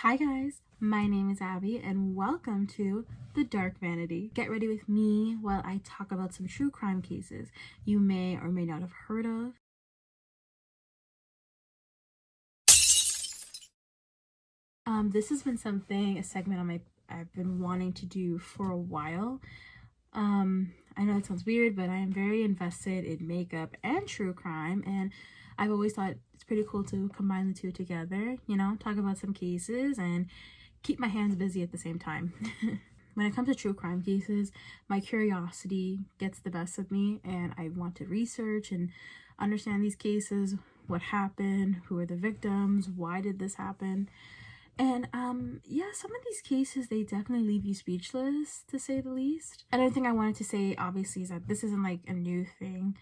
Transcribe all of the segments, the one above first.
Hi guys, my name is Abby and welcome to the Dark Vanity. Get ready with me while I talk about some true crime cases you may or may not have heard of. This has been a segment I've been wanting to do for a while. I know it sounds weird, but I am very invested in makeup and true crime, and I've always thought it's pretty cool to combine the two together, talk about some cases and keep my hands busy at the same time. When it comes to true crime cases, my curiosity gets the best of me, and I want to research and understand these cases, what happened, who are the victims, why did this happen. And yeah, some of these cases, they definitely leave you speechless, to say the least. Another thing I wanted to say, obviously, is that this isn't like a new thing.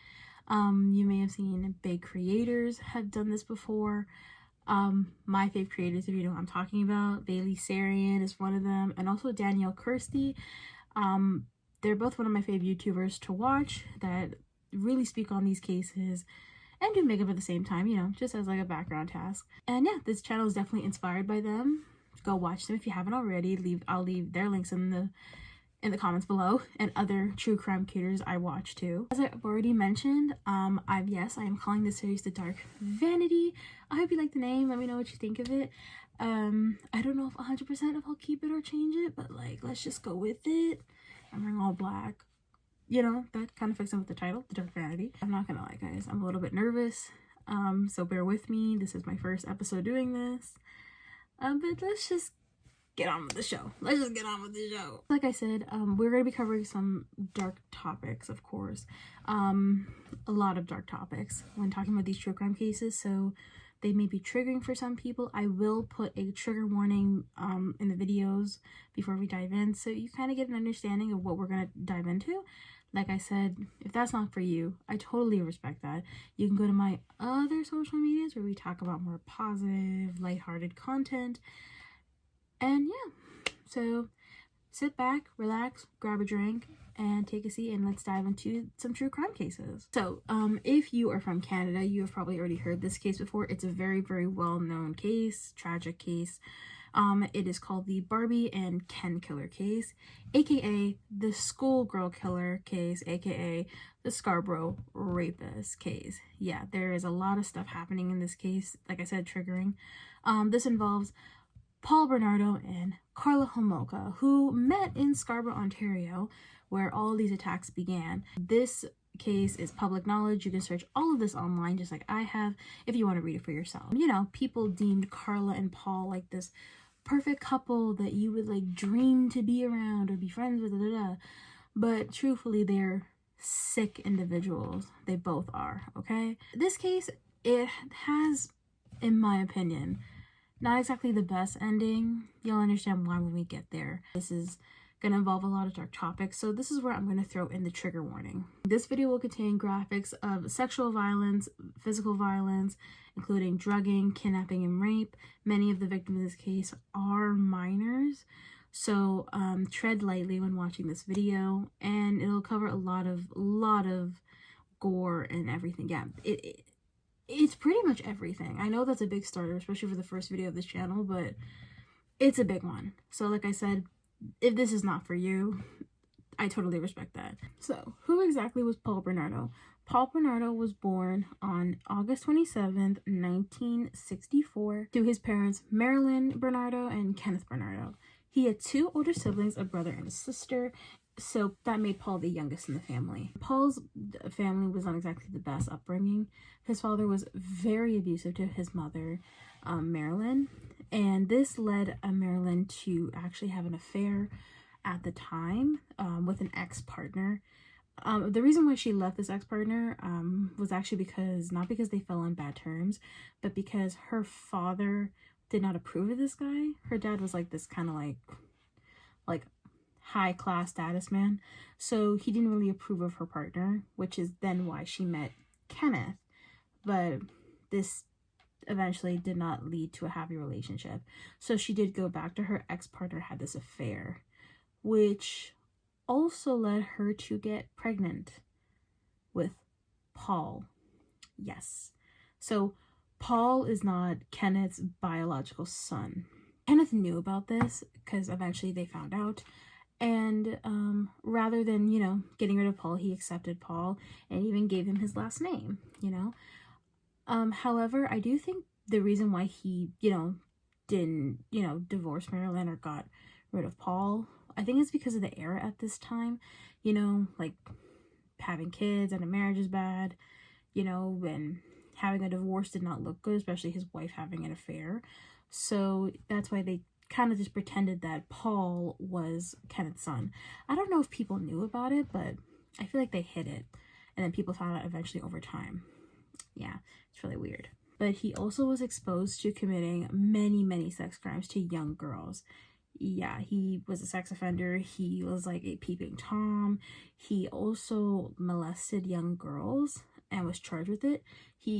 You may have seen big creators have done this before. My fave creators, if you know what I'm talking about, Bailey Sarian is one of them, and also Danielle Kirsty. They're both one of my fave YouTubers to watch that really speak on these cases and do makeup at the same time, just as like a background task. And yeah, this channel is definitely inspired by them. Go watch them if you haven't already. I'll leave their links in the comments below, and other true crime creators I watch too. As I've already mentioned, I am calling this series the Dark Vanity. I hope you like the name. Let me know what you think of it. I don't know if 100% if I'll keep it or change it, but like, let's just go with it. I'm wearing all black. That kind of fits in with the title, The Dark Vanity. I'm not gonna lie, guys, I'm a little bit nervous, so bear with me. This is my first episode doing this, but let's just get on with the show. Like I said, we're gonna be covering some dark topics, of course. A lot of dark topics when talking about these true crime cases, so they may be triggering for some people. I will put a trigger warning in the videos before we dive in, so you kind of get an understanding of what we're gonna dive into. Like I said, if that's not for you, I totally respect that. You can go to my other social medias where we talk about more positive, lighthearted content. And yeah, so sit back, relax, grab a drink, and take a seat, and let's dive into some true crime cases. So if you are from Canada, you have probably already heard this case before. It's a very, very well-known case, tragic case. It is called the Barbie and Ken Killer case, aka the schoolgirl killer case, aka the Scarborough rapist case. Yeah, there is a lot of stuff happening in this case, like I said, triggering. This involves Paul Bernardo and Karla Homolka, who met in Scarborough, Ontario, where all these attacks began. This case is public knowledge. You can search all of this online, just like I have, if you want to read it for yourself. People deemed Karla and Paul like this perfect couple that you would like dream to be around or be friends with, but truthfully, they're sick individuals. They both are, okay? This case, it has, in my opinion, not exactly the best ending. You'll understand why when we get there. This is going to involve a lot of dark topics, so this is where I'm going to throw in the trigger warning. This video will contain graphics of sexual violence, physical violence, including drugging, kidnapping, and rape. Many of the victims in this case are minors, so tread lightly when watching this video, and it'll cover a lot of gore and everything. Yeah, it's pretty much everything. I know that's a big starter, especially for the first video of this channel, but it's a big one. So like I said, if this is not for you, I totally respect that. So who exactly was Paul Bernardo? Paul Bernardo was born on August 27th, 1964 to his parents Marilyn Bernardo and Kenneth Bernardo. He had two older siblings, a brother and a sister, so that made Paul the youngest in the family. Paul's family was not exactly the best upbringing. His father was very abusive to his mother, Marilyn, and this led Marilyn to actually have an affair at the time with an ex-partner. The reason why she left this ex-partner was actually not because they fell on bad terms, but because her father did not approve of this guy. Her dad was like this kind of like high-class status man, so he didn't really approve of her partner, which is then why she met Kenneth. But this eventually did not lead to a happy relationship, so she did go back to her ex-partner, had this affair, which also led her to get pregnant with Paul. Yes, so Paul is not Kenneth's biological son. kind of knew about this because eventually they found out. And rather than, you know, getting rid of Paul, he accepted Paul and even gave him his last name, you know. However, I do think the reason why he, you know, didn't, you know, divorce Marilyn or got rid of Paul, I think it's because of the era at this time, you know, like having kids and a marriage is bad, you know, and having a divorce did not look good, especially his wife having an affair. So that's why they kind of just pretended that Paul was Kenneth's son. I don't know if people knew about it, but I feel like they hid it. And then people found out eventually over time. Yeah, it's really weird. But he also was exposed to committing many sex crimes to young girls. Yeah, he was a sex offender. He was like a peeping Tom. He also molested young girls and was charged with it.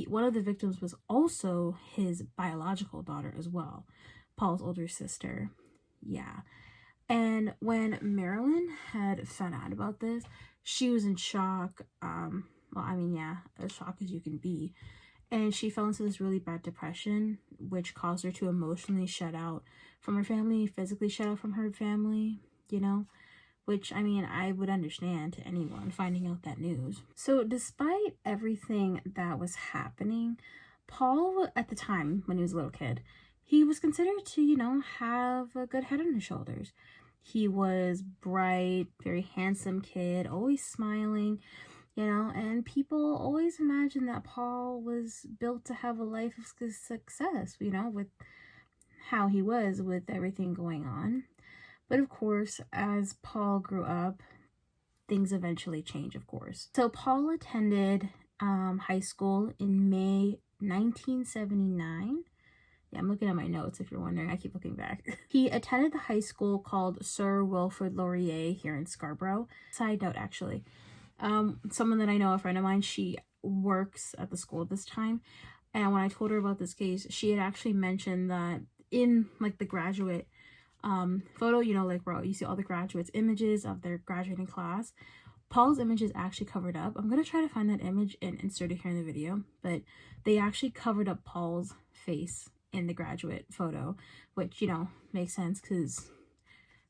One of the victims was also his biological daughter as well, Paul's older sister. Yeah. And when Marilyn had found out about this, she was in shock. Well, I mean, yeah, as shocked as you can be. And she fell into this really bad depression, which caused her to emotionally shut out from her family, physically shut out from her family, you know? Which, I mean, I would understand to anyone finding out that news. So despite everything that was happening, Paul, at the time, when he was a little kid, he was considered to, you know, have a good head on his shoulders. He was bright, very handsome kid, always smiling, you know, and people always imagined that Paul was built to have a life of success, you know, with how he was with everything going on. But of course, as Paul grew up, things eventually changed, of course. So Paul attended high school in May 1979. Yeah, I'm looking at my notes if you're wondering. I keep looking back. He attended the high school called Sir Wilfrid Laurier here in Scarborough. Side note, actually. Someone that I know, a friend of mine, she works at the school at this time. And when I told her about this case, she had actually mentioned that in like the graduate photo, you know, like where you see all the graduates' images of their graduating class, Paul's image is actually covered up. I'm going to try to find that image and insert it here in the video, but they actually covered up Paul's face in the graduate photo, which, you know, makes sense because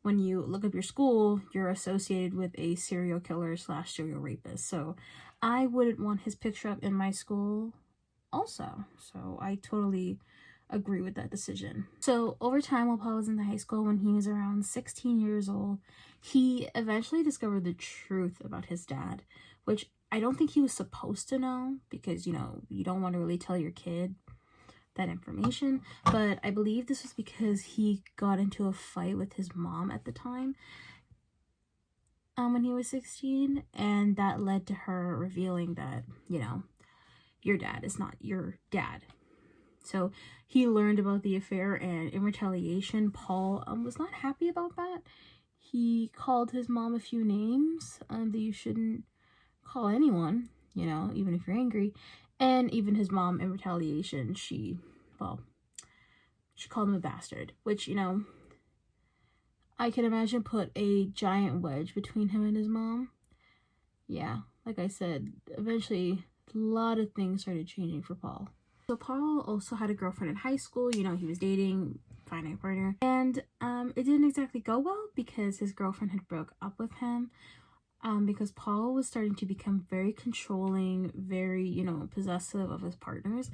when you look up your school, you're associated with a serial killer / serial rapist. So I wouldn't want his picture up in my school also. So I totally agree with that decision. So over time, while Paul was in the high school, when he was around 16 years old, he eventually discovered the truth about his dad, which I don't think he was supposed to know because, you know, you don't want to really tell your kid that information. But I believe this was because he got into a fight with his mom at the time when he was 16, and that led to her revealing that, you know, your dad is not your dad. So he learned about the affair, and in retaliation, Paul was not happy about that. He called his mom a few names that you shouldn't call anyone, you know, even if you're angry. And even his mom, in retaliation, she called him a bastard, which, you know, I can imagine put a giant wedge between him and his mom. Yeah, like I said, eventually a lot of things started changing for Paul. So Paul also had a girlfriend in high school, you know, he was dating, finding a partner, and it didn't exactly go well because his girlfriend had broke up with him because Paul was starting to become very controlling, very, you know, possessive of his partners,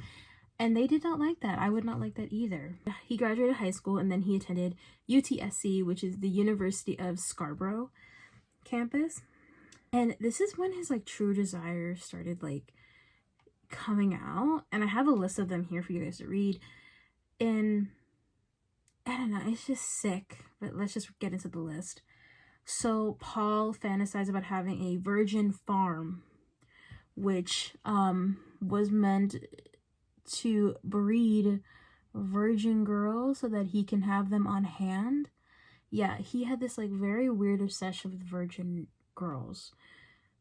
and they did not like that. I would not like that either. He graduated high school and then he attended UTSC, which is the University of Scarborough campus, and this is when his like true desire started like coming out, and I have a list of them here for you guys to read. And I don't know, it's just sick, but let's just get into the list. So Paul fantasized about having a virgin farm, which was meant to breed virgin girls so that he can have them on hand. Yeah, he had this like very weird obsession with virgin girls,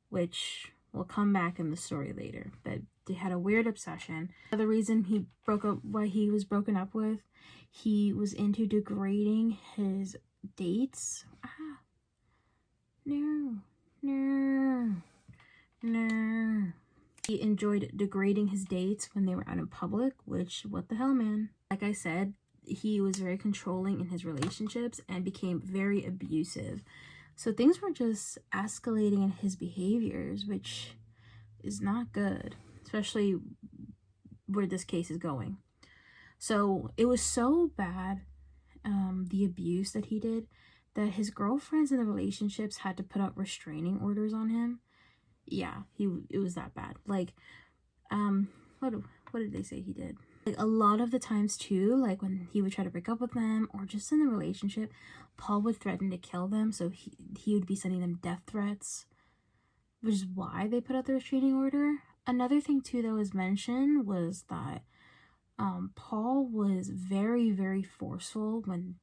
which will come back in the story later, but they had a weird obsession. The reason he broke up, why he was broken up with, he was into degrading his dates. No. He enjoyed degrading his dates when they were out in public, which, what the hell, man? Like I said, he was very controlling in his relationships and became very abusive. So things were just escalating in his behaviors, which is not good, especially where this case is going. So it was so bad, the abuse that he did, that his girlfriends in the relationships had to put out restraining orders on him. Yeah, it was that bad. Like, what did they say he did? Like, a lot of the times too, like when he would try to break up with them or just in the relationship, Paul would threaten to kill them. So he would be sending them death threats, which is why they put out the restraining order. Another thing too that was mentioned was that Paul was very, very forceful when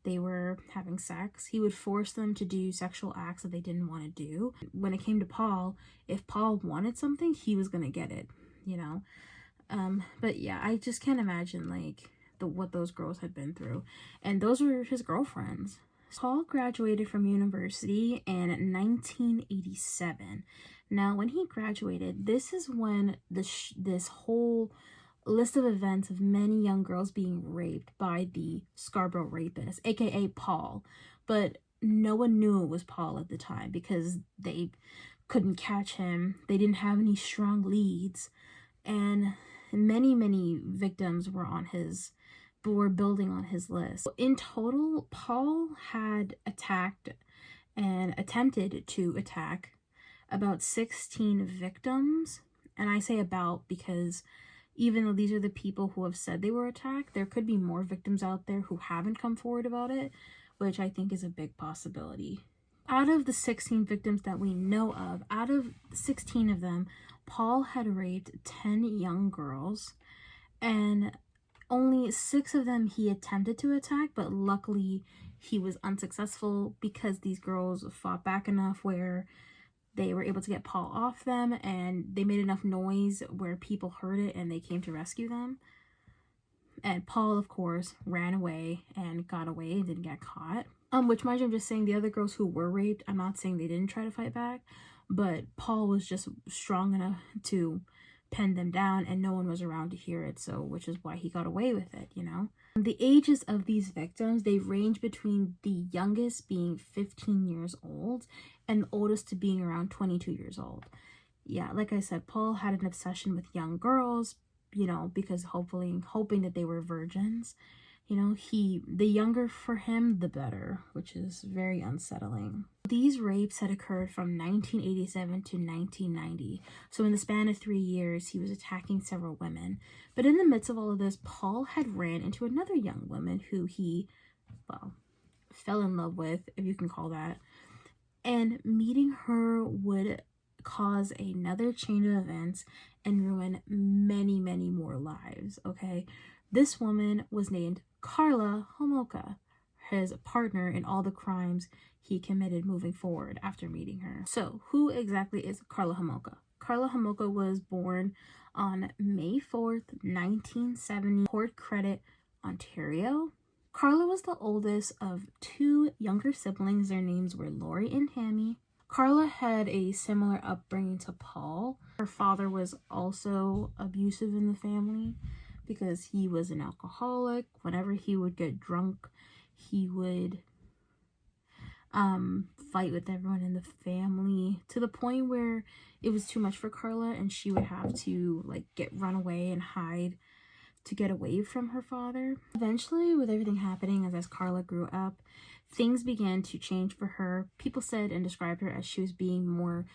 they were having sex. He would force them to do sexual acts that they didn't want to do. When it came to Paul, if Paul wanted something, he was gonna get it, you know. But yeah, I just can't imagine like what those girls had been through, and those were his girlfriends. Paul graduated from university in 1987. Now, when he graduated, this is when this whole list of events of many young girls being raped by the Scarborough rapist, aka Paul. But no one knew it was Paul at the time because they couldn't catch him. They didn't have any strong leads, and many victims were building on his list. In total, Paul had attacked and attempted to attack about 16 victims. And I say about because even though these are the people who have said they were attacked, there could be more victims out there who haven't come forward about it, which I think is a big possibility. Out of the 16 victims that we know of, out of 16 of them, Paul had raped 10 young girls, and only 6 of them he attempted to attack, but luckily he was unsuccessful because these girls fought back enough where they were able to get Paul off them, and they made enough noise where people heard it and they came to rescue them. And Paul, of course, ran away and got away and didn't get caught. Which, mind you, I'm just saying the other girls who were raped, I'm not saying they didn't try to fight back, but Paul was just strong enough to pen them down and no one was around to hear it, so which is why he got away with it, you know. The ages of these victims, they range between the youngest being 15 years old and the oldest to being around 22 years old. Yeah, like I said, Paul had an obsession with young girls, you know, because hoping that they were virgins. You know, the younger for him, the better, which is very unsettling. These rapes had occurred from 1987 to 1990. So in the span of 3 years, he was attacking several women. But in the midst of all of this, Paul had ran into another young woman who he, well, fell in love with, if you can call that. And meeting her would cause another chain of events and ruin many more lives, okay? This woman was named Karla Homolka, his partner in all the crimes he committed moving forward after meeting her. So, who exactly is Karla Homolka? Karla Homolka was born on May 4th, 1970, Port Credit, Ontario. Karla was the oldest of 2 younger siblings. Their names were Lori and Hammy. Karla had a similar upbringing to Paul. Her father was also abusive in the family because he was an alcoholic. Whenever he would get drunk, he would fight with everyone in the family to the point where it was too much for Karla and she would have to like run away and hide to get away from her father. Eventually, with everything happening as Karla grew up, things began to change for her. People said and described her as she was being more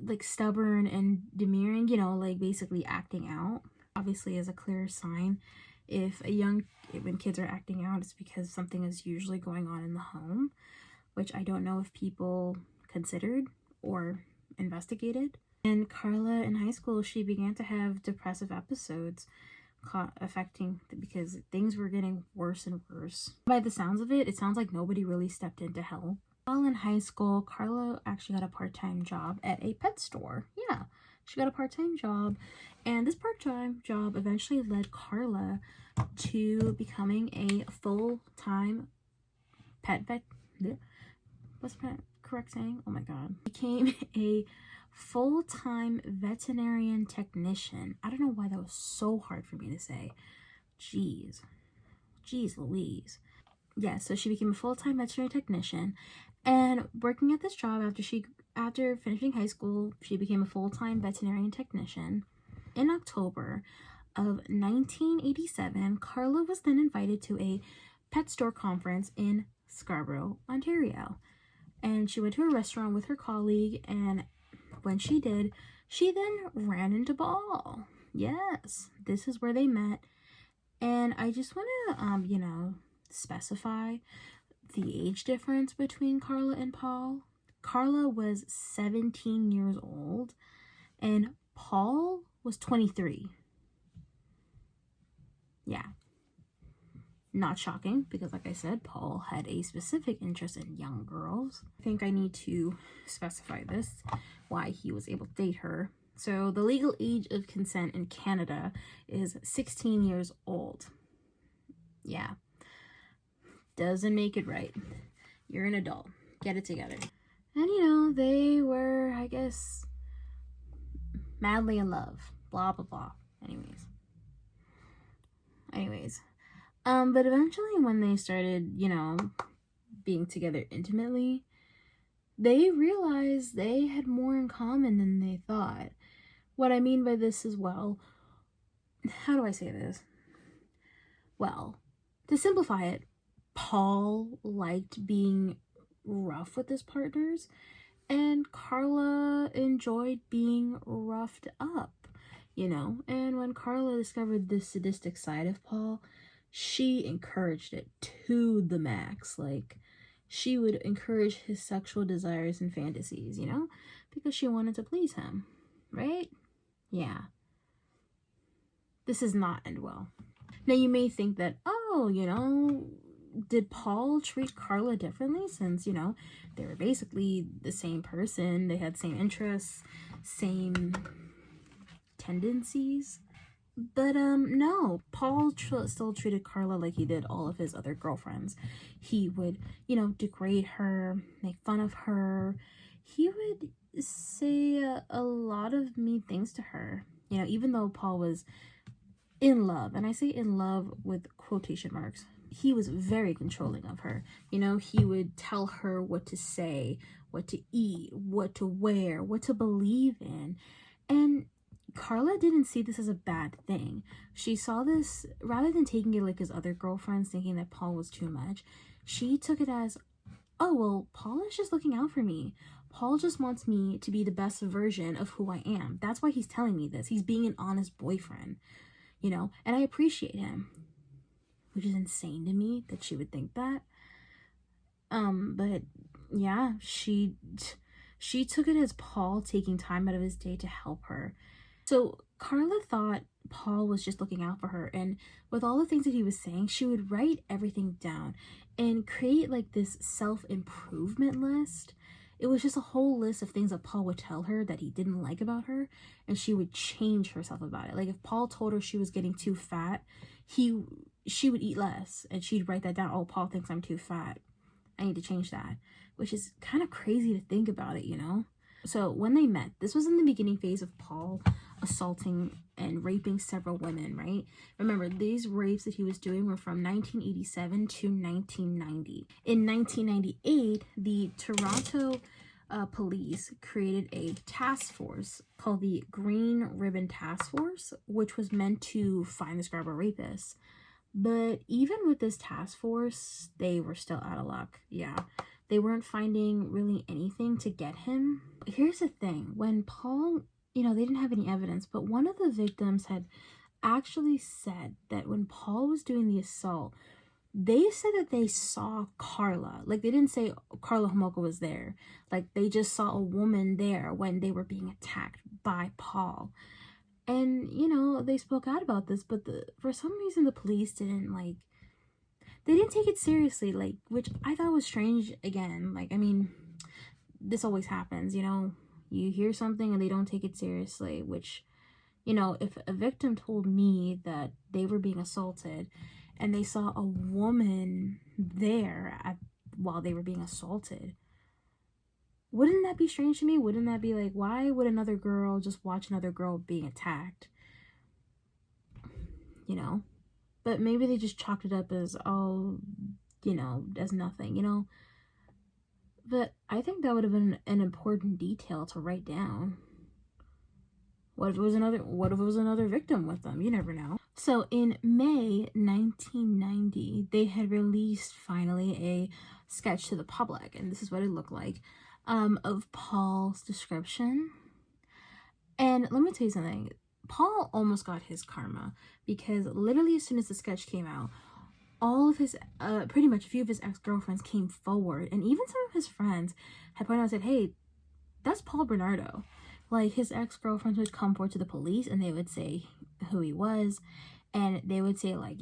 like stubborn and demurring, you know, like basically acting out. Obviously, as a clear sign, when kids are acting out, it's because something is usually going on in the home, which I don't know if people considered or investigated. And Karla in high school, she began to have depressive episodes affecting because things were getting worse and worse. By the sounds of it, it sounds like nobody really stepped in to help. While in high school, Karla actually got a part-time job at a pet store. Yeah, she got a part-time job, and this part-time job eventually led Karla to becoming a full-time pet vet. What's that correct saying? Oh my god. Became a full-time veterinarian technician. I don't know why that was so hard for me to say. Jeez. Jeez Louise. Yeah, so she became a full-time veterinary technician, and working at this job after finishing high school, she became a full-time veterinarian technician. In October of 1987, Karla was then invited to a pet store conference in Scarborough, Ontario. And she went to a restaurant with her colleague, and when she did, she then ran into Paul. Yes, this is where they met. And I just want to, specify the age difference between Karla and Paul. Karla was 17 years old, and Paul was 23. Yeah. Not shocking, because like I said, Paul had a specific interest in young girls. I think I need to specify this, why he was able to date her. So the legal age of consent in Canada is 16 years old. Yeah. Doesn't make it right. You're an adult. Get it together. And they were, I guess, madly in love. Blah, blah, blah. Anyways. But eventually when they started, being together intimately, they realized they had more in common than they thought. What I mean by this is, well, how do I say this? Well, to simplify it, Paul liked being rough with his partners, and Karla enjoyed being roughed up, And when Karla discovered this sadistic side of Paul, she encouraged it to the max. Like, she would encourage his sexual desires and fantasies, because she wanted to please him, right? Yeah. This does not end well. Now, you may think that, did Paul treat Karla differently since, they were basically the same person, they had same interests, same tendencies? But no, Paul still treated Karla like he did all of his other girlfriends. He would, degrade her, make fun of her. He would say a lot of mean things to her, even though Paul was in love, and I say in love with quotation marks. He was very controlling of her. He would tell her what to say, what to eat, what to wear, what to believe in. And Karla didn't see this as a bad thing. She saw this, rather than taking it like his other girlfriends, thinking that Paul was too much, she took it as, oh, well, Paul is just looking out for me. Paul just wants me to be the best version of who I am. That's why he's telling me this. He's being an honest boyfriend, and I appreciate him. Which is insane to me that she would think that. But yeah, she took it as Paul taking time out of his day to help her. So Karla thought Paul was just looking out for her, and with all the things that he was saying, she would write everything down and create like this self-improvement list. It was just a whole list of things that Paul would tell her that he didn't like about her, and she would change herself about it. Like if Paul told her she was getting too fat, she would eat less, and she'd write that down. Oh, Paul thinks I'm too fat. I need to change that, which is kind of crazy to think about it, So when they met, this was in the beginning phase of Paul assaulting and raping several women, right? Remember, these rapes that he was doing were from 1987 to 1990. In 1998, the Toronto police created a task force called the Green Ribbon Task Force, which was meant to find the Scarborough rapists. But even with this task force, they were still out of luck. Yeah, they weren't finding really anything to get him. Here's the thing. When Paul, they didn't have any evidence, but one of the victims had actually said that when Paul was doing the assault, they said that they saw Karla. Like, they didn't say Karla Homolka was there. Like, they just saw a woman there when they were being attacked by Paul. And, they spoke out about this, but for some reason the police didn't, they didn't take it seriously, which I thought was strange again. This always happens, you hear something and they don't take it seriously, which, if a victim told me that they were being assaulted and they saw a woman there while they were being assaulted, wouldn't that be strange to me? Wouldn't that be like, why would another girl just watch another girl being attacked? But maybe they just chalked it up as, oh, as nothing. But I think that would have been an important detail to write down. What if it was another victim with them? You never know. So in May 1990, they had released finally a sketch to the public, and this is what it looked like, of Paul's description. And let me tell you something. Paul almost got his karma, because literally as soon as the sketch came out, all of his, pretty much a few of his ex-girlfriends came forward, and even some of his friends had pointed out and said, hey, that's Paul Bernardo. Like, his ex-girlfriends would come forward to the police, and they would say who he was, and they would say, like,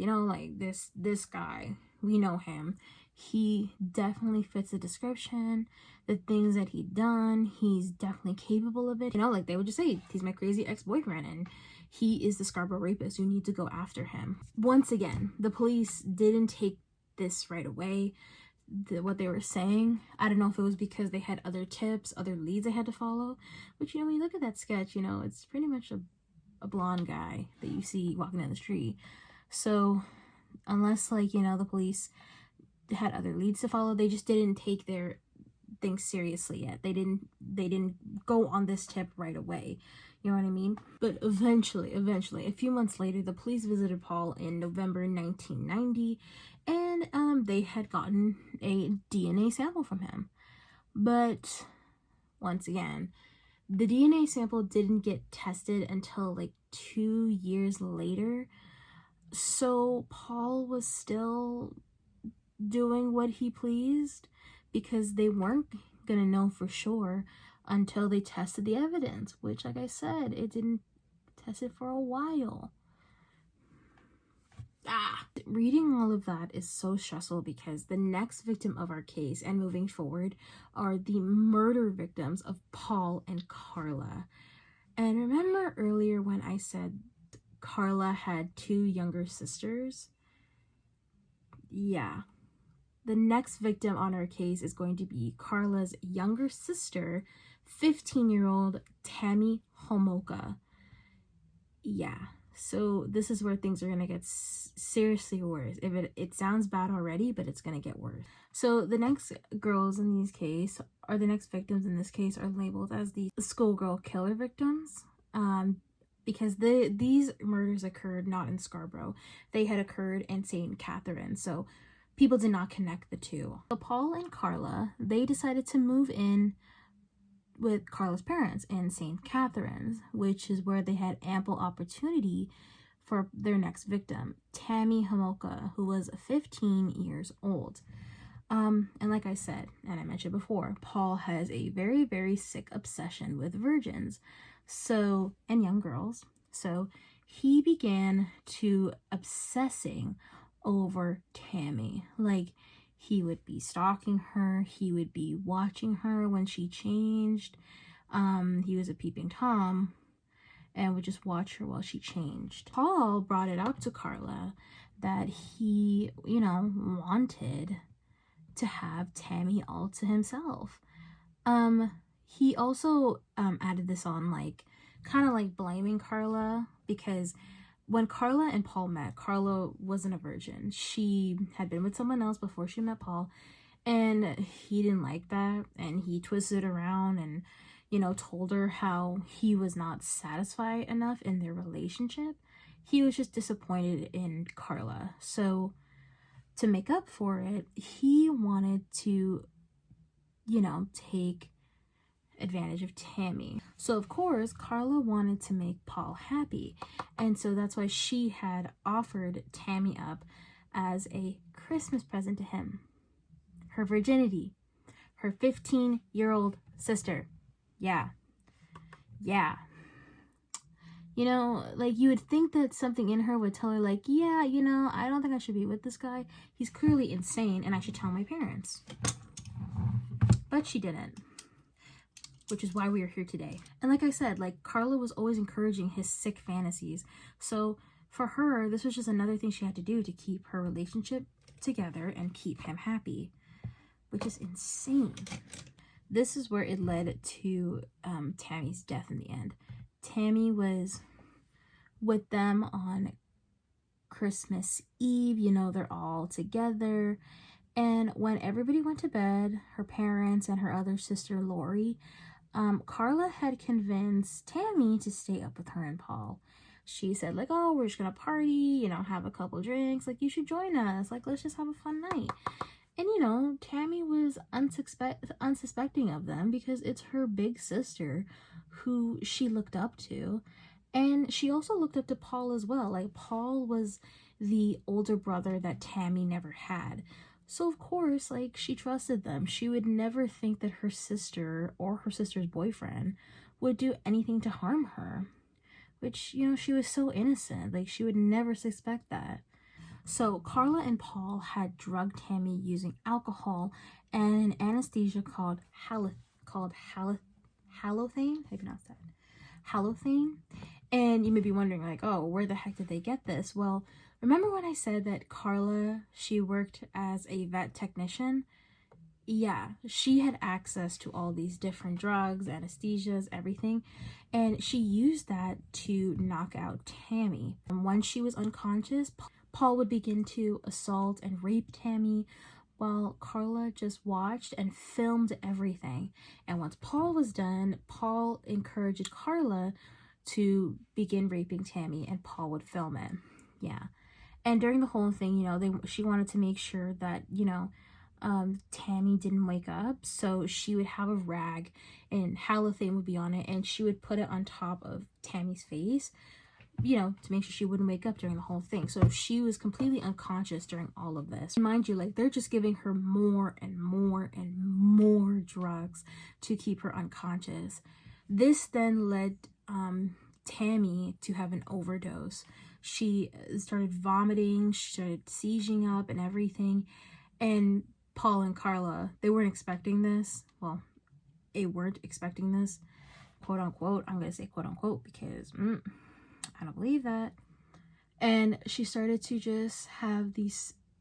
this guy, we know him. He definitely fits the description. The things that he'd done, he's definitely capable of it. Like, they would just say, he's my crazy ex-boyfriend, and he is the Scarborough rapist. You need to go after him. Once again, the police didn't take this right away. What they were saying, I don't know if it was because they had other tips, other leads they had to follow, which, when you look at that sketch, it's pretty much a blonde guy that you see walking down the street. So unless, the police had other leads to follow, they just didn't take their things seriously yet. They didn't go on this tip right away. You know what I mean? But eventually, a few months later, the police visited Paul in November 1990, and they had gotten a DNA sample from him. But once again, the DNA sample didn't get tested until 2 years later. So Paul was still doing what he pleased, because they weren't gonna know for sure until they tested the evidence, which, like I said, it didn't test it for a while. Reading all of that is so stressful, because the next victim of our case and moving forward are the murder victims of Paul and Karla. And remember earlier when I said Karla had 2 younger sisters? Yeah. The next victim on our case is going to be Karla's younger sister, 15-year-old Tammy Homolka. Yeah, so this is where things are going to get seriously worse. If it sounds bad already, but it's going to get worse. So the next girls in this case, or the next victims in this case, are labeled as the schoolgirl killer victims. Because these murders occurred not in Scarborough. They had occurred in St. Catharines. So people did not connect the two. So Paul and Karla, they decided to move in with Karla's parents in St. Catharines, which is where they had ample opportunity for their next victim, Tammy Homolka, who was 15 years old. And like I said, and I mentioned before, Paul has a very, very sick obsession with virgins, and young girls. So he began to obsessing over Tammy. He would be stalking her, he would be watching her when she changed. He was a peeping Tom and would just watch her while she changed. Paul brought it up to Karla that he, wanted to have Tammy all to himself. He also added this on, kind of blaming Karla, because when Karla and Paul met, Karla wasn't a virgin. She had been with someone else before she met Paul, and he didn't like that, and he twisted around and, told her how he was not satisfied enough in their relationship. He was just disappointed in Karla. So to make up for it, he wanted to, take advantage of Tammy. So of course Karla wanted to make Paul happy, and so that's why she had offered Tammy up as a Christmas present to him. Her virginity. Her 15-year-old sister. Yeah. You would think that something in her would tell her, yeah, I don't think I should be with this guy. He's clearly insane and I should tell my parents. But she didn't, which is why we are here today. And like I said, Karla was always encouraging his sick fantasies. So for her, this was just another thing she had to do to keep her relationship together and keep him happy, which is insane. This is where it led to Tammy's death in the end. Tammy was with them on Christmas Eve, you know, they're all together. And when everybody went to bed, her parents and her other sister, Lori, Karla had convinced Tammy to stay up with her and Paul. She said, like, oh, we're just gonna party, you know, have a couple drinks. Like, you should join us. Like, let's just have a fun night. And, you know, Tammy was unsuspecting of them because it's her big sister who she looked up to. And she also looked up to Paul as well. Like, Paul was the older brother that Tammy never had. So, of course, like, she trusted them. She would never think that her sister or her sister's boyfriend would do anything to harm her. Which, you know, she was so innocent. Like, she would never suspect that. So Karla and Paul had drugged Tammy using alcohol and an anesthesia called halothane. How do you pronounce that? Halothane. And you may be wondering, like, oh, where the heck did they get this? Well, remember when I said that Karla, she worked as a vet technician? Yeah, she had access to all these different drugs, anesthesias, everything, and she used that to knock out Tammy. And once she was unconscious, Paul would begin to assault and rape Tammy while Karla just watched and filmed everything. And once Paul was done, Paul encouraged Karla to begin raping Tammy and Paul would film it. Yeah. And during the whole thing, you know, she wanted to make sure that, you know, Tammy didn't wake up, so she would have a rag and halothane would be on it and she would put it on top of Tammy's face, you know, to make sure she wouldn't wake up during the whole thing. So she was completely unconscious during all of this. Mind you, like, they're just giving her more and more and more drugs to keep her unconscious. This then led Tammy to have an overdose. She started vomiting, she started seizing up and everything. And Paul and Karla, they weren't expecting this. Well, they weren't expecting this, quote unquote. I'm going to say quote unquote because I don't believe that. And she started to just have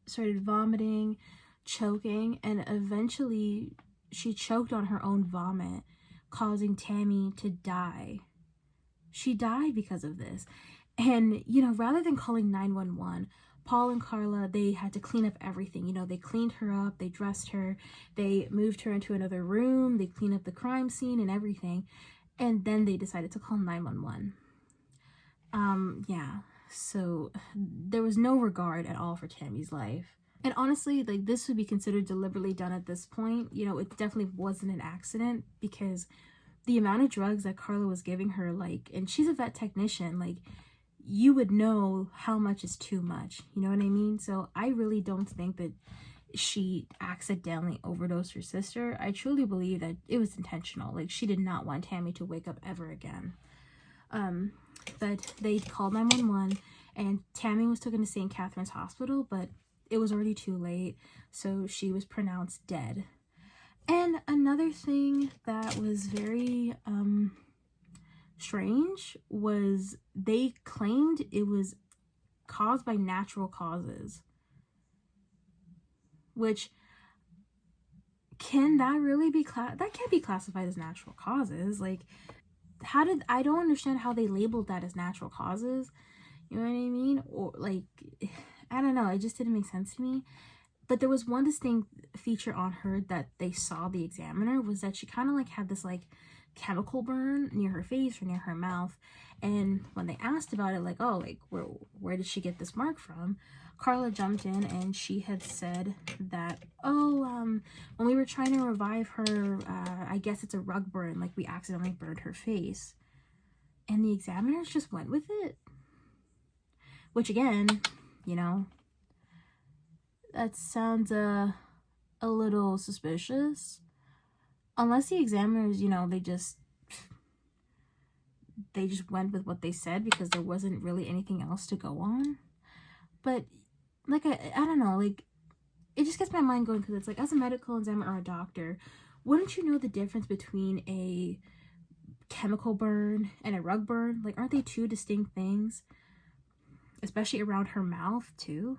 started vomiting, choking, and eventually she choked on her own vomit, causing Tammy to die. She died because of this. And, you know, rather than calling 911, Paul and Karla, they had to clean up everything. You know, they cleaned her up, they dressed her, they moved her into another room, they cleaned up the crime scene and everything. And then they decided to call 911. Yeah, so there was no regard at all for Tammy's life. And honestly, like, this would be considered deliberately done at this point. You know, it definitely wasn't an accident because the amount of drugs that Karla was giving her, like, and she's a vet technician, like, you would know how much is too much, you know what I mean? So I really don't think that she accidentally overdosed her sister. I truly believe that it was intentional. Like, she did not want Tammy to wake up ever again. But they called 911 and Tammy was taken to St. Catherine's Hospital, but it was already too late, so she was pronounced dead. And another thing that was very strange was they claimed it was caused by natural causes, which can that really be that can't be classified as natural causes. Like, I don't understand how they labeled that as natural causes, you know what I mean? Or, like, I don't know, it just didn't make sense to me. But there was one distinct feature on her that they saw, the examiner, was that she kind of like had this like chemical burn near her face or near her mouth. And when they asked about it, like, oh, like, where did she get this mark from? Karla jumped in and she had said that, oh, when we were trying to revive her, I guess it's a rug burn, like we accidentally burned her face. And the examiners just went with it. Which, again, you know, that sounds a little suspicious. Unless the examiners, you know, they just went with what they said because there wasn't really anything else to go on. But, like, I don't know, like, it just gets my mind going because it's like, as a medical examiner or a doctor, wouldn't you know the difference between a chemical burn and a rug burn? Like, aren't they two distinct things? Especially around her mouth, too.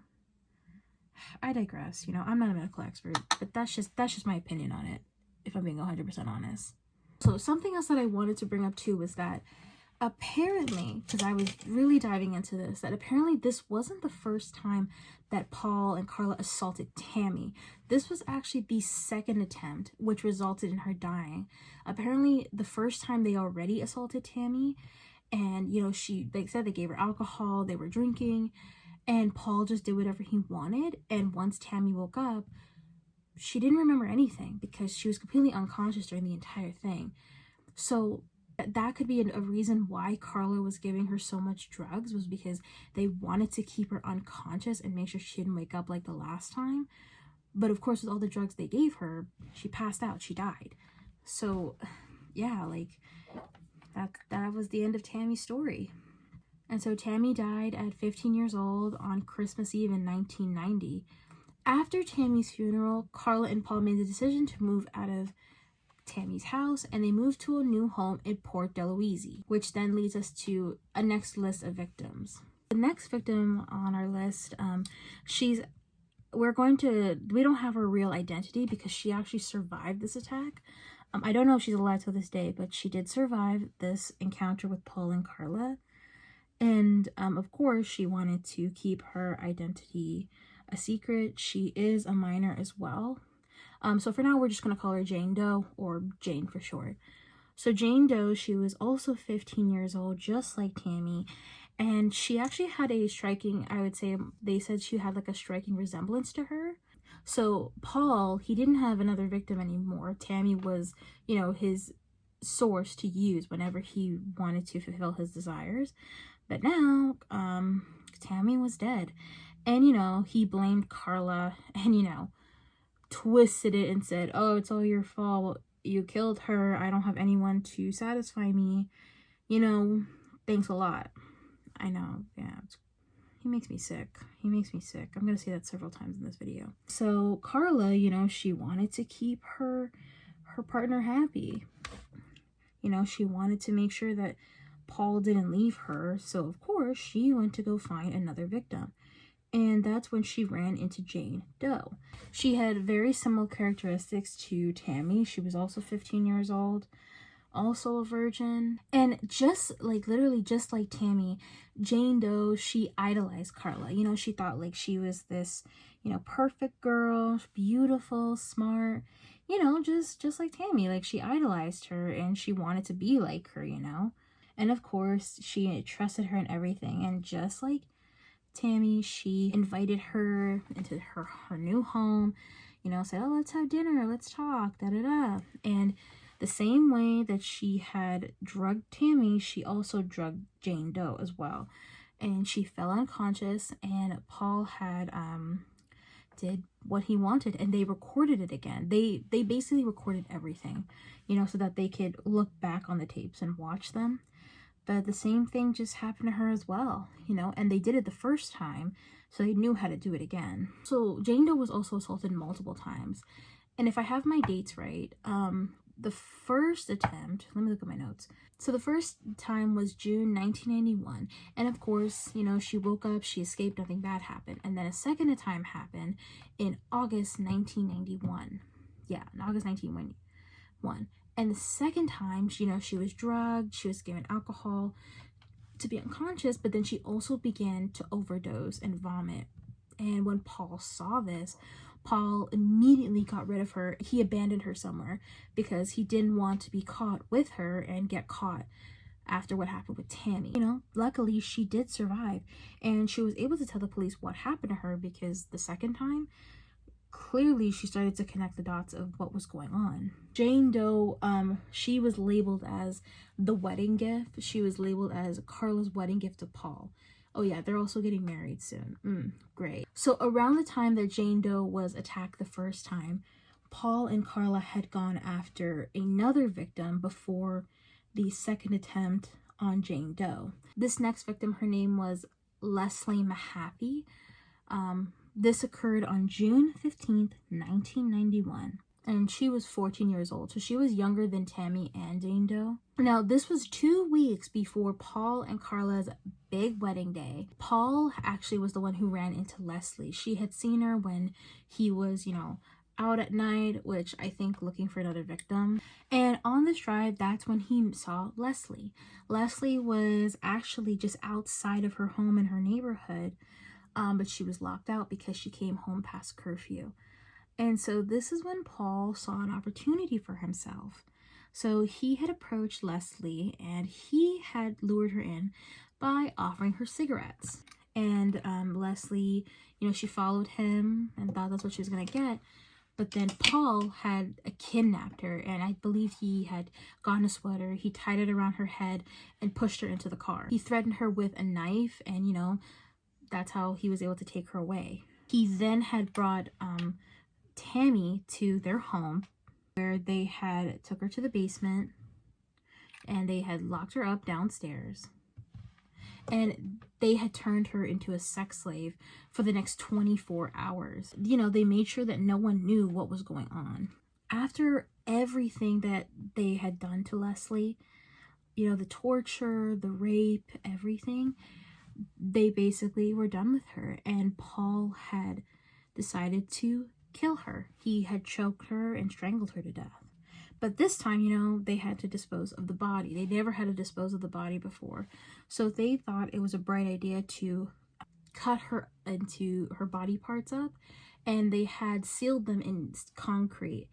I digress, you know, I'm not a medical expert, but that's just my opinion on it, if I'm being 100% honest. So something else that I wanted to bring up too was that apparently, because I was really diving into this, that apparently this wasn't the first time that Paul and Karla assaulted Tammy. This was actually the second attempt, which resulted in her dying. Apparently, the first time they already assaulted Tammy, and they said they gave her alcohol, they were drinking, and Paul just did whatever he wanted. And once Tammy woke up, she didn't remember anything because she was completely unconscious during the entire thing. So that could be a reason why Karla was giving her so much drugs, was because they wanted to keep her unconscious and make sure she didn't wake up like the last time. But of course, with all the drugs they gave her, she passed out, she died. So yeah, like that was the end of Tammy's story. And so Tammy died at 15 years old on Christmas Eve in 1990. After Tammy's funeral, Karla and Paul made the decision to move out of Tammy's house, and they moved to a new home in Port Deloise, which then leads us to a next list of victims. The next victim on our list, we don't have her real identity because she actually survived this attack. I don't know if she's alive to this day, but she did survive this encounter with Paul and Karla. And of course, she wanted to keep her identity a secret. She is a minor as well. So for now, we're just going to call her Jane Doe, or Jane for short. So Jane Doe, she was also 15 years old, just like Tammy. And she actually had a striking, I would say, they said she had like a striking resemblance to her. So Paul, he didn't have another victim anymore. Tammy was, his source to use whenever he wanted to fulfill his desires. But now, Tammy was dead. And, he blamed Karla and, twisted it and said, oh, it's all your fault. You killed her. I don't have anyone to satisfy me. Thanks a lot. I know. Yeah. He makes me sick. I'm going to say that several times in this video. So Karla, she wanted to keep her partner happy. She wanted to make sure that Paul didn't leave her. So of course she went to go find another victim. And that's when she ran into Jane Doe. She had very similar characteristics to Tammy. She was also 15 years old, also a virgin. And literally just like Tammy, Jane Doe, she idolized Karla. She thought like she was this, perfect girl, beautiful, smart, just like Tammy. Like she idolized her and she wanted to be like her, And of course, she trusted her in everything. And just like Tammy, she invited her into her new home, said, oh, let's have dinner, let's talk, da-da-da. And the same way that she had drugged Tammy, she also drugged Jane Doe as well. And she fell unconscious, and Paul had did what he wanted, and they recorded it again. They basically recorded everything, so that they could look back on the tapes and watch them. But the same thing just happened to her as well, and they did it the first time, so they knew how to do it again. So Jane Doe was also assaulted multiple times. And if I have my dates right, the first attempt, let me look at my notes. So the first time was June 1991. And of course, she woke up, she escaped, nothing bad happened. And then a second time happened in August 1991. Yeah, in August 1991. And the second time, she was drugged, she was given alcohol to be unconscious, but then she also began to overdose and vomit. And when Paul saw this, Paul immediately got rid of her. He abandoned her somewhere because he didn't want to be caught with her and get caught after what happened with Tammy. Luckily she did survive, and she was able to tell the police what happened to her, because the second time, clearly she started to connect the dots of what was going on. Jane Doe, she was labeled as the wedding gift. She was labeled as Karla's wedding gift to Paul. Oh yeah, they're also getting married soon. Great. So around the time that Jane Doe was attacked the first time, Paul and Karla had gone after another victim before the second attempt on Jane Doe. This next victim, her name was Leslie Mahaffey. This occurred on June 15th, 1991. And she was 14 years old, so she was younger than Tammy and Jane Doe. Now, this was 2 weeks before Paul and Karla's big wedding day. Paul actually was the one who ran into Leslie. She had seen her when he was, out at night, which I think looking for another victim. And on this drive, that's when he saw Leslie. Leslie was actually just outside of her home in her neighborhood, but she was locked out because she came home past curfew. And so this is when Paul saw an opportunity for himself. So he had approached Leslie and he had lured her in by offering her cigarettes. And Leslie, she followed him and thought that's what she was going to get. But then Paul had kidnapped her, and I believe he had gotten a sweater, he tied it around her head and pushed her into the car. He threatened her with a knife, and that's how he was able to take her away. He then had brought Tammy to their home, where they had took her to the basement and they had locked her up downstairs. And they had turned her into a sex slave for the next 24 hours. They made sure that no one knew what was going on. After everything that they had done to Leslie, the torture, the rape, everything, they basically were done with her. And Paul had decided to kill her. He had choked her and strangled her to death. But this time, they had to dispose of the body. They never had to dispose of the body before. So they thought it was a bright idea to cut her into her body parts up, and they had sealed them in concrete.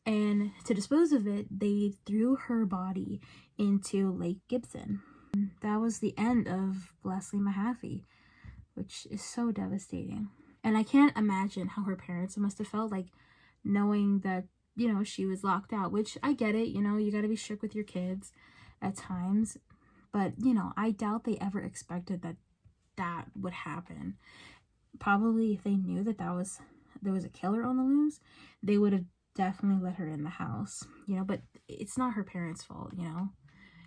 And to dispose of it, they threw her body into Lake Gibson. That was the end of Leslie Mahaffey, which is so devastating. And I can't imagine how her parents must have felt, like, knowing that she was locked out, which I get it, you got to be strict with your kids at times. But, I doubt they ever expected that would happen. Probably if they knew that there was a killer on the loose, they would have definitely let her in the house, but it's not her parents' fault,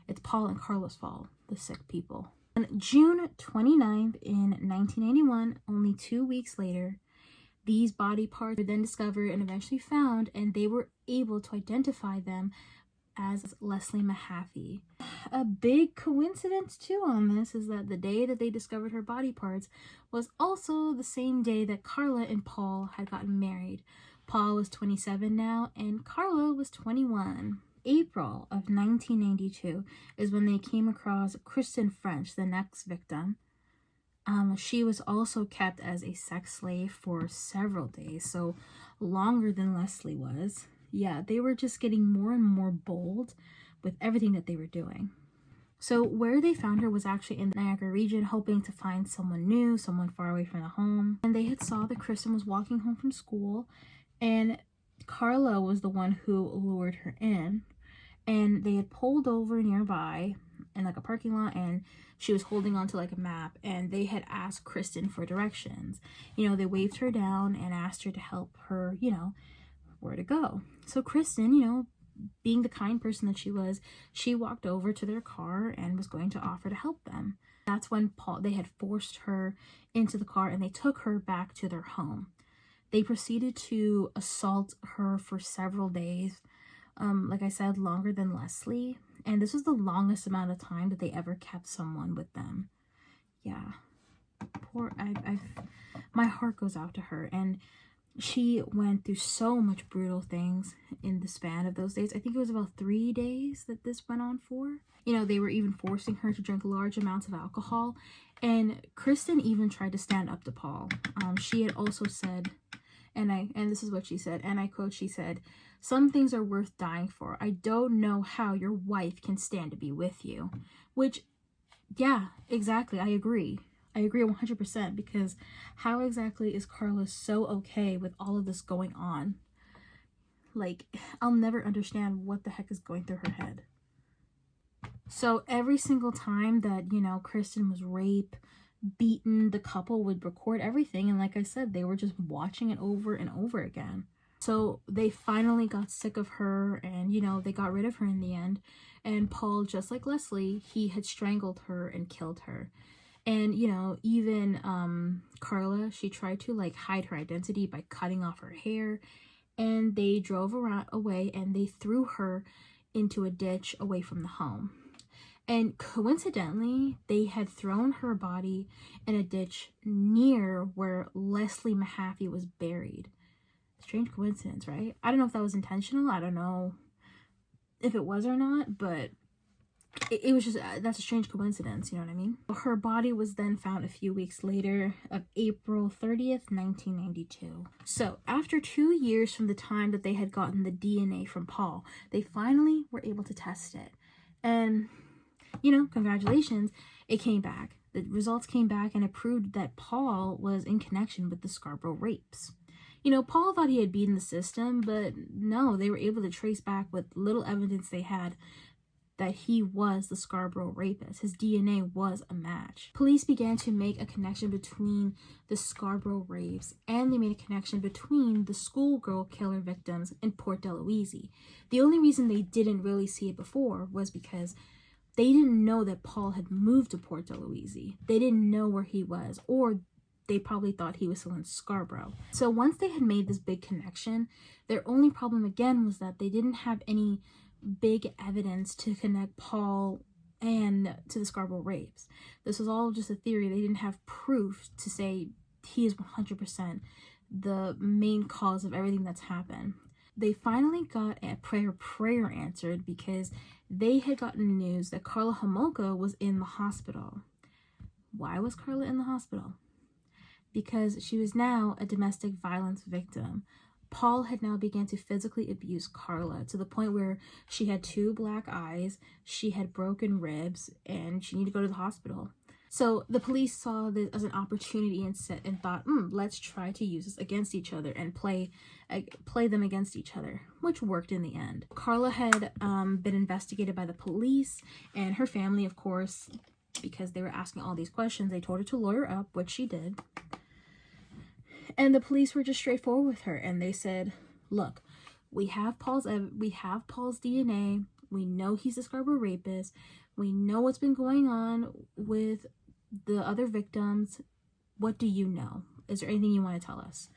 It's Paul and Karla's fault, the sick people. On June 29th in 1981, only 2 weeks later, these body parts were then discovered and eventually found, and they were able to identify them as Leslie Mahaffey. A big coincidence too on this is that the day that they discovered her body parts was also the same day that Karla and Paul had gotten married. Paul was 27 now, and Karla was 21. April of 1992 is when they came across Kristen French, the next victim. She was also kept as a sex slave for several days, so longer than Leslie was. Yeah, they were just getting more and more bold with everything that they were doing. So where they found her was actually in the Niagara region, hoping to find someone new, someone far away from the home. And they had saw that Kristen was walking home from school, and Karla was the one who lured her in. And they had pulled over nearby in like a parking lot, and she was holding onto like a map, and they had asked Kristen for directions. They waved her down and asked her to help her, where to go. So Kristen, being the kind person that she was, she walked over to their car and was going to offer to help them. That's when they had forced her into the car, and they took her back to their home. They proceeded to assault her for several days. Like I said, longer than Leslie. And this was the longest amount of time that they ever kept someone with them. Yeah. My heart goes out to her. And she went through so much brutal things in the span of those days. I think it was about 3 days that this went on for. They were even forcing her to drink large amounts of alcohol. And Kristen even tried to stand up to Paul. She had also said, and this is what she said, and I quote, she said, "Some things are worth dying for. I don't know how your wife can stand to be with you." Which, yeah, exactly. I agree 100%, because how exactly is Karla so okay with all of this going on? Like, I'll never understand what the heck is going through her head. So every single time that, Kristen was raped, beaten, the couple would record everything. And like I said, they were just watching it over and over again. So they finally got sick of her, and, they got rid of her in the end. And Paul, just like Leslie, he had strangled her and killed her. And, even Karla, she tried to like hide her identity by cutting off her hair. And they drove away, and they threw her into a ditch away from the home. And coincidentally, they had thrown her body in a ditch near where Leslie Mahaffey was buried. Strange coincidence, right? I don't know if that was intentional. I don't know if it was or not, but it was just, that's a strange coincidence, you know what I mean? Her body was then found a few weeks later of April 30th, 1992. So after 2 years from the time that they had gotten the DNA from Paul, they finally were able to test it. And, you know, congratulations, it came back. The results came back and it proved that Paul was in connection with the Scarborough rapes. You know, Paul thought he had beaten the system, but no, they were able to trace back with little evidence they had that he was the Scarborough rapist. His DNA was a match. Police began to make a connection between the Scarborough rapes, and they made a connection between the schoolgirl killer victims in Port Dalhousie. The only reason they didn't really see it before was because they didn't know that Paul had moved to Port Dalhousie. They didn't know where he was, or they probably thought he was still in Scarborough. So once they had made this big connection, their only problem again was that they didn't have any big evidence to connect Paul and to the Scarborough rapes. This was all just a theory. They didn't have proof to say he is 100% the main cause of everything that's happened. They finally got a prayer answered because they had gotten news that Karla Homolka was in the hospital. Why was Karla in the hospital? Because she was now a domestic violence victim. Paul had now begun to physically abuse Karla to the point where she had 2 black eyes, she had broken ribs, and she needed to go to the hospital. So the police saw this as an opportunity and thought, let's try to use this against each other and play them against each other, which worked in the end. Karla had been investigated by the police and her family, of course, because they were asking all these questions. They told her to lawyer up, which she did. And the police were just straightforward with her, and they said, look, we have Paul's DNA. We know he's a Scarborough rapist. We know what's been going on with the other victims. What do you know? Is there anything you want to tell us?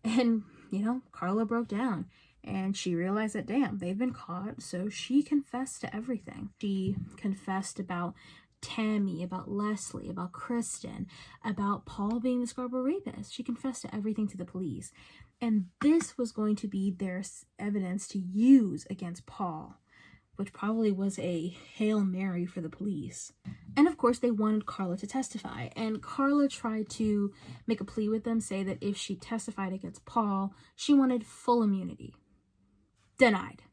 And, you know, Karla broke down and she realized that, damn, they've been caught. So she confessed to everything. She confessed about Tammy, about Leslie, about Kristen, about Paul being the Scarborough rapist. She confessed to everything to the police. And this was going to be their evidence to use against Paul, which probably was a Hail Mary for the police. And of course, they wanted Karla to testify. And Karla tried to make a plea with them, say that if she testified against Paul, she wanted full immunity. Denied.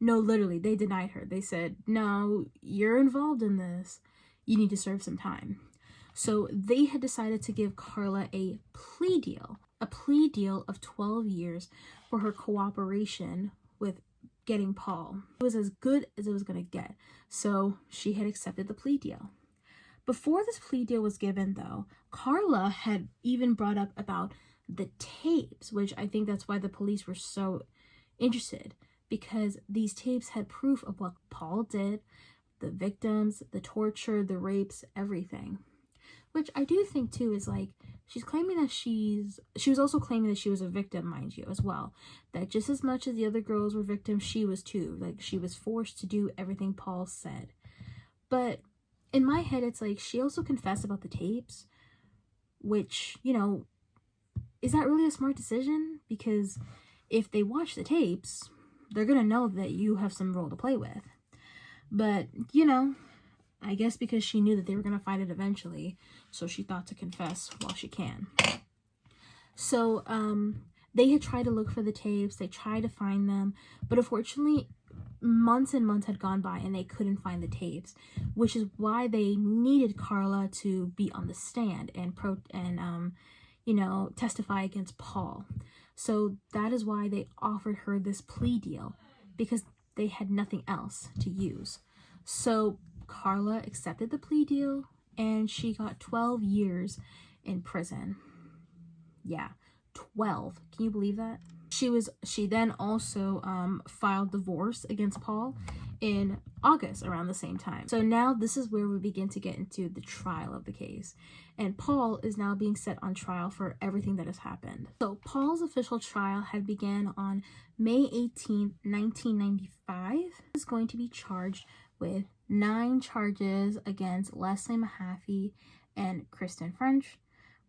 No, literally, they denied her. They said, no, you're involved in this. You need to serve some time. So they had decided to give Karla a plea deal of 12 years for her cooperation with getting Paul. It was as good as it was going to get. So she had accepted the plea deal. Before this plea deal was given, though, Karla had even brought up about the tapes, which I think that's why the police were so interested, because these tapes had proof of what Paul did, the victims, the torture, the rapes, everything. Which I do think too is like, she's claiming that she was also claiming that she was a victim, mind you, as well. That just as much as the other girls were victims, she was too. Like, she was forced to do everything Paul said. But in my head, it's like, she also confessed about the tapes, which, you know, is that really a smart decision? Because if they watch the tapes, they're gonna know that you have some role to play with. But, you know, I guess because she knew that they were gonna find it eventually, so she thought to confess while she can. So, they had tried to look for the tapes, they tried to find them, but unfortunately, months and months had gone by and they couldn't find the tapes, which is why they needed Karla to be on the stand and you know, testify against Paul. So that is why they offered her this plea deal, because they had nothing else to use. So Karla accepted the plea deal and she got 12 years in prison. Yeah, 12. Can you believe that? She then also filed divorce against Paul in August around the same time. So now this is where we begin to get into the trial of the case. And Paul is now being set on trial for everything that has happened. So Paul's official trial had began on May 18th, 1995. He is going to be charged with 9 charges against Leslie Mahaffey and Kristen French,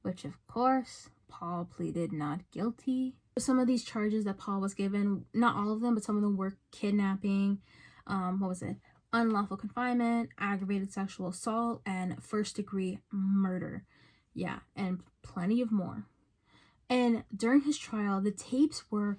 which of course Paul pleaded not guilty. Some of these charges that Paul was given, not all of them, but some of them were kidnapping, unlawful confinement, aggravated sexual assault, and first-degree murder. Yeah, and plenty of more. And during his trial, the tapes were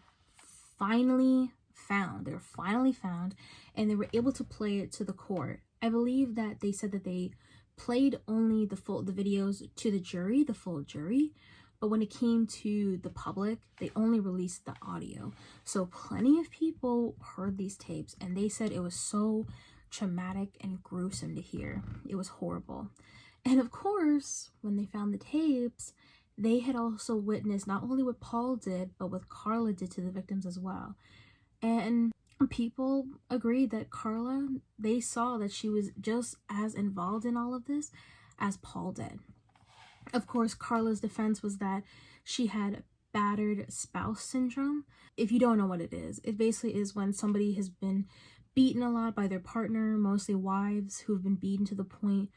finally found. They were finally found, and they were able to play it to the court. I believe that they said that they played only the videos to the jury, the full jury, but when it came to the public, they only released the audio. So plenty of people heard these tapes, and they said it was so traumatic and gruesome to hear. It was horrible. And of course, when they found the tapes, they had also witnessed not only what Paul did, but what Karla did to the victims as well. And people agreed that Karla, they saw that she was just as involved in all of this as Paul did. Of course, Karla's defense was that she had battered spouse syndrome. If you don't know what it is, it basically is when somebody has been beaten a lot by their partner, mostly wives who've been beaten to the point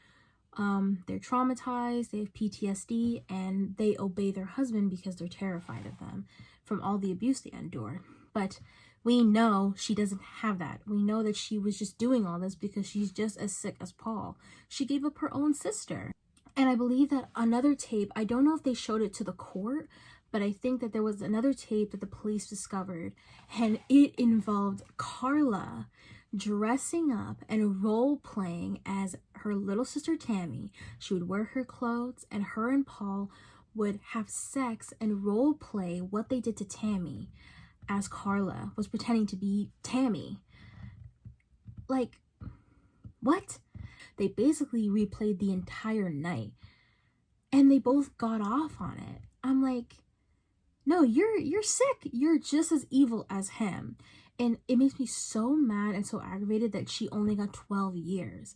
they're traumatized, they have PTSD, and they obey their husband because they're terrified of them from all the abuse they endured. But we know she doesn't have that. We know that she was just doing all this because she's just as sick as Paul. She gave up her own sister. And I believe that another tape, I don't know if they showed it to the court, but I think that there was another tape that the police discovered, and it involved Karla dressing up and role-playing as her little sister Tammy. She would wear her clothes, and her and Paul would have sex and role-play what they did to Tammy as Karla was pretending to be Tammy. Like, what? They basically replayed the entire night, and they both got off on it. I'm like, no, you're sick. You're just as evil as him. And it makes me so mad and so aggravated that she only got 12 years.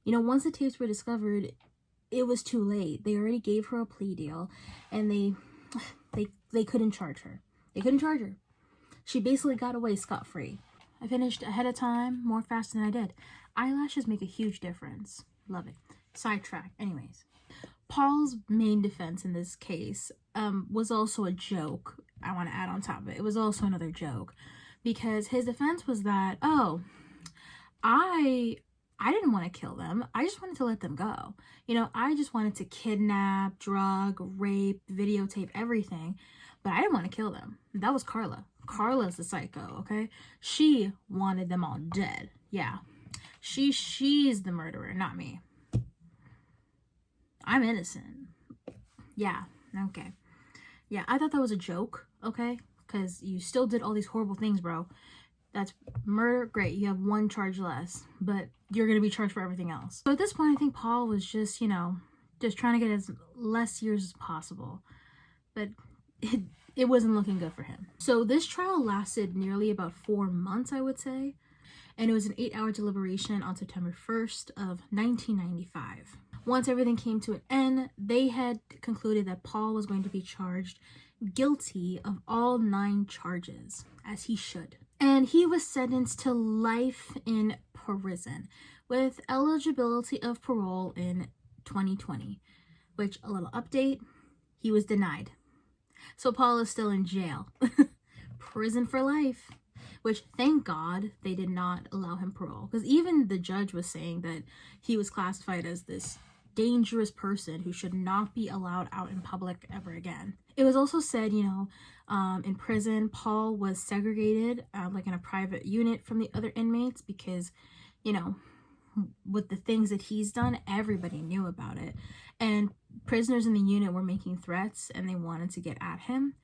You know, once the tapes were discovered, it was too late. They already gave her a plea deal, and they couldn't charge her. They couldn't charge her. She basically got away scot-free. I finished ahead of time, more fast than I did. Eyelashes make a huge difference. Love it. Sidetrack. Anyways, Paul's main defense in this case was also a joke. I want to add on top of it. It was also another joke, because his defense was that, oh, I didn't want to kill them. I just wanted to let them go. You know, I just wanted to kidnap, drug, rape, videotape, everything, but I didn't want to kill them. That was Karla. Karla's the psycho, okay? She wanted them all dead. Yeah. She's the murderer, not me. I'm innocent. Yeah, okay. Yeah, I thought that was a joke, okay? Because you still did all these horrible things, bro. That's murder, great. You have one charge less, but you're going to be charged for everything else. So at this point, I think Paul was just, you know, just trying to get as less years as possible. But it wasn't looking good for him. So this trial lasted nearly about 4 months, I would say. And it was an 8-hour deliberation on September 1st of 1995. Once everything came to an end, they had concluded that Paul was going to be charged guilty of all 9 charges, as he should. And he was sentenced to life in prison with eligibility of parole in 2020, which, a little update, he was denied. So Paul is still in jail. Prison for life. Which, thank God, they did not allow him parole. Because even the judge was saying that he was classified as this dangerous person who should not be allowed out in public ever again. It was also said, you know, in prison, Paul was segregated, like in a private unit from the other inmates because, you know, with the things that he's done, everybody knew about it. And prisoners in the unit were making threats and they wanted to get at him.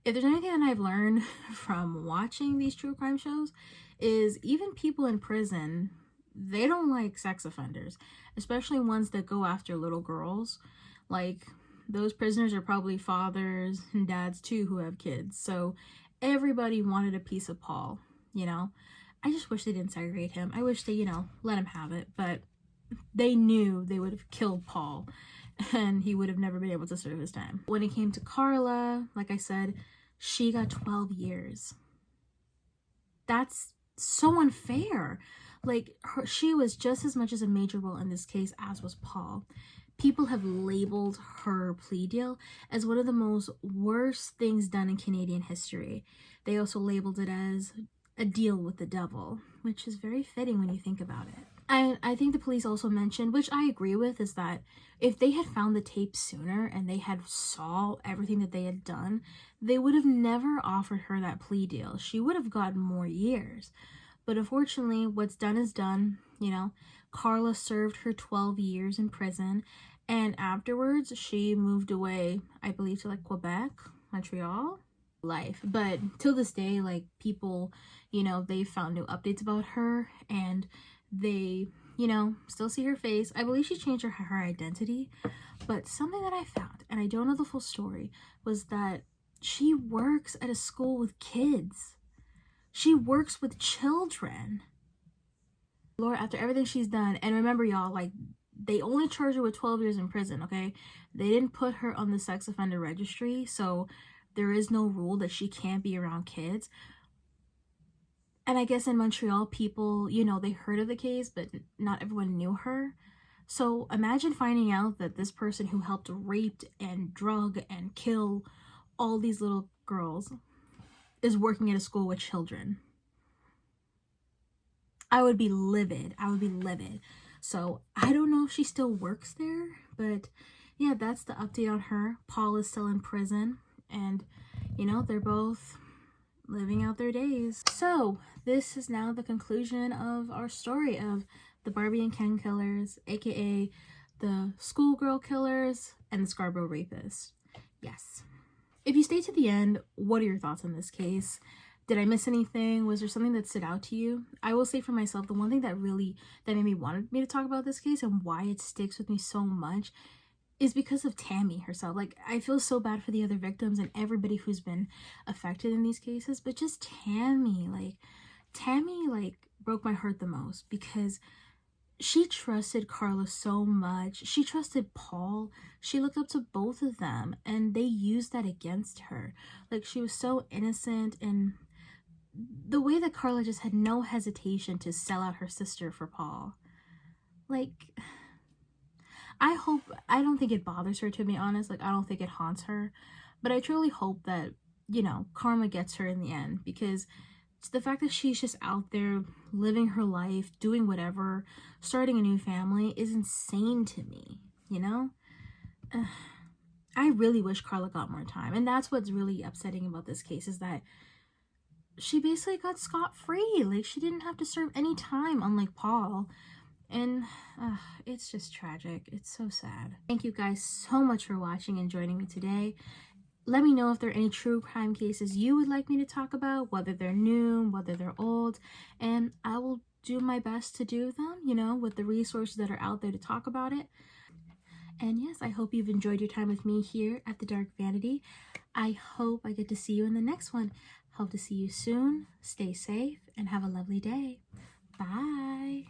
If there's anything that I've learned from watching these true crime shows, is even people in prison, they don't like sex offenders, especially ones that go after little girls. Like, those prisoners are probably fathers and dads too who have kids. So everybody wanted a piece of Paul, you know. I just wish they didn't segregate him. I wish they, you know, let him have it. But they knew they would have killed Paul and he would have never been able to serve his time. When it came to Karla, like I said, she got 12 years. That's so unfair. Like, she was just as much as a major role in this case as was Paul. people have labeled her plea deal as one of the most worst things done in Canadian history. They also labeled it as a deal with the devil, which is very fitting when you think about it. I think the police also mentioned, which I agree with, is that if they had found the tape sooner and they had saw everything that they had done, they would have never offered her that plea deal. She would have gotten more years. But unfortunately, what's done is done. You know, Karla served her 12 years in prison, and afterwards she moved away, I believe, to like Quebec, Montreal. Life. But till this day, like, people, you know, they found new updates about her, and they, you know, still see her face. I believe she changed her identity, but something that I found, and I don't know the full story, was that she works at a school with kids. She works with children. Lord, after everything she's done, and remember, y'all, like, they only charged her with 12 years in prison, okay? They didn't put her on the sex offender registry, so there is no rule that she can't be around kids. And I guess in Montreal, people, you know, they heard of the case, but not everyone knew her. So imagine finding out that this person who helped rape and drug and kill all these little girls is working at a school with children. I would be livid. I would be livid. So I don't know if she still works there, but yeah, that's the update on her. Paul is still in prison, and you know, they're both living out their days. So this is now the conclusion of our story of the Barbie and Ken killers, aka the schoolgirl killers and the Scarborough rapists. Yes. If you stay to the end, what are your thoughts on this case? Did I miss anything? Was there something that stood out to you? I will say for myself, the one thing that made me wanted me to talk about this case and why it sticks with me so much is because of Tammy herself. Like, I feel so bad for the other victims and everybody who's been affected in these cases, but just Tammy, broke my heart the most because she trusted Karla so much. She trusted Paul. She looked up to both of them, and they used that against her. Like, she was so innocent, and the way that Karla just had no hesitation to sell out her sister for Paul. Like, I don't think it bothers her, to be honest. Like, I don't think it haunts her, but I truly hope that, you know, karma gets her in the end, because it's the fact that she's just out there living her life, doing whatever, starting a new family is insane to me, you know? I really wish Karla got more time, and that's what's really upsetting about this case, is that she basically got scot-free. Like, she didn't have to serve any time, unlike Paul. And it's just tragic. It's so sad. Thank you guys so much for watching and joining me today. Let me know if there are any true crime cases you would like me to talk about, whether they're new, whether they're old, and I will do my best to do them, you know, with the resources that are out there to talk about it. And yes, I hope you've enjoyed your time with me here at the Dark Vanity. I hope I get to see you in the next one. Hope to see you soon. Stay safe and have a lovely day. Bye.